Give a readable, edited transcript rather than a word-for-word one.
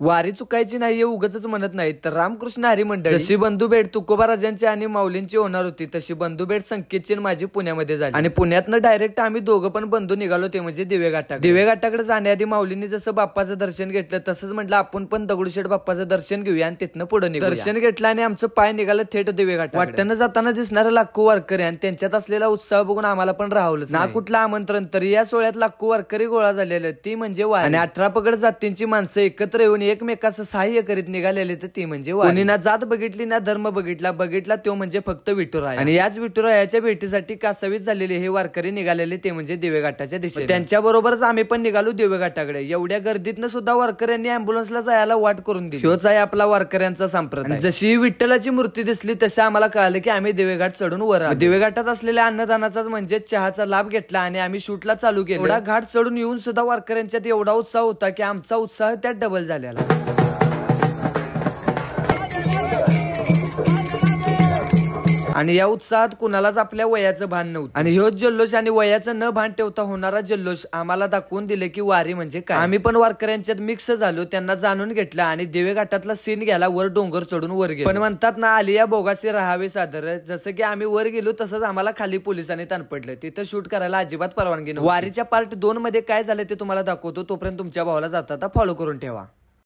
वारी चुकायची नाहीये उगाच म्हणत नाही तर रामकृष्ण हरी मंडळ जशी बंधुभेट तुकोबा राजांची आणि माऊलींची होणार होती तशी बंधुभेट संकेतची माझी पुण्यामध्ये झाली आणि पुण्यातनं डायरेक्ट आम्ही दोघं पण बंधू निघालो ते म्हणजे दिवेघाटाकडे जाण्याआधी माऊलींनी जसं बाप्पाचं दर्शन घेतलं तसंच म्हटलं आपण पण दगडूशेठ बाप्पाचं दर्शन घेऊया आणि तिथनं पुढे निघू दर्शन घेतलं आणि आमचं पाय निघालं थेट दिवेघाट वाटतं जाताना दिसणारे लाखो वारकरी आणि त्यांच्यात असलेला उत्साह बघून आम्हाला पण राहवलं ना कुठलं आमंत्रण तरी या सोहळ्यात लाखो वारकरी गोळा झालेले ती म्हणजे वारी आणि 18 पगड जातींची माणसं एकत्र येऊन एकमेकाचं सहाय्य करीत निघालेले तर ती म्हणजे कोणी ना जात बघितली ना धर्म बघितला तो म्हणजे फक्त विठुराय आणि याच विठुरायाच्या भेटीसाठी कासावीस झालेले हे वारकरी निघालेले ते म्हणजे दिवेघाटाच्या दिशेने त्यांच्या बरोबरच आम्ही पण निघालो दिवेघाटाकडे एवढ्या गर्दीतनं सुद्धा वारकऱ्यांनी अँब्युलन्सला जायला वाट करून दिली ह्योच आहे आपला वारकऱ्यांचा संप्रदाय जशी विठ्ठलाची मूर्ती दिसली तशी आम्हाला कळालं की आम्ही दिवेघाट चढून वर आलो दिवेघाटात असलेल्या अन्नदानाचाच म्हणजे चहाचा लाभ घेतला आणि आम्ही शूटला चालू केलं एवढा घाट चढून येऊन सुद्धा वारकऱ्यांच्यात एवढा उत्साह होता की आमचा उत्साह त्यात डबल झालेला आणि या उत्साहात कुणालाच आपल्या वयाचं भान नव्हतं आणि ह्योच जल्लोष आणि वयाचं न भान ठेवता होणारा जल्लोष आम्हाला दाखवून दिले की वारी म्हणजे काय आम्ही पण वारकऱ्यांच्यात मिक्स झालो त्यांना जाणून घेतलं आणि दिवेघाटातला सीन घ्यायला वर डोंगर चढून वर गेलो पण म्हणतात ना आलिया बोगासे राहावे सादर जसं की आम्ही वर गेलो तसंच आम्हाला खाली पोलिसांनी ताण पडलं तिथं शूट करायला अजिबात परवानगी नव्हती वारीच्या पार्ट 2 मध्ये काय झालं ते तुम्हाला दाखवतो तोपर्यंत तुमच्या भावाला जाता फॉलो करून ठेवा।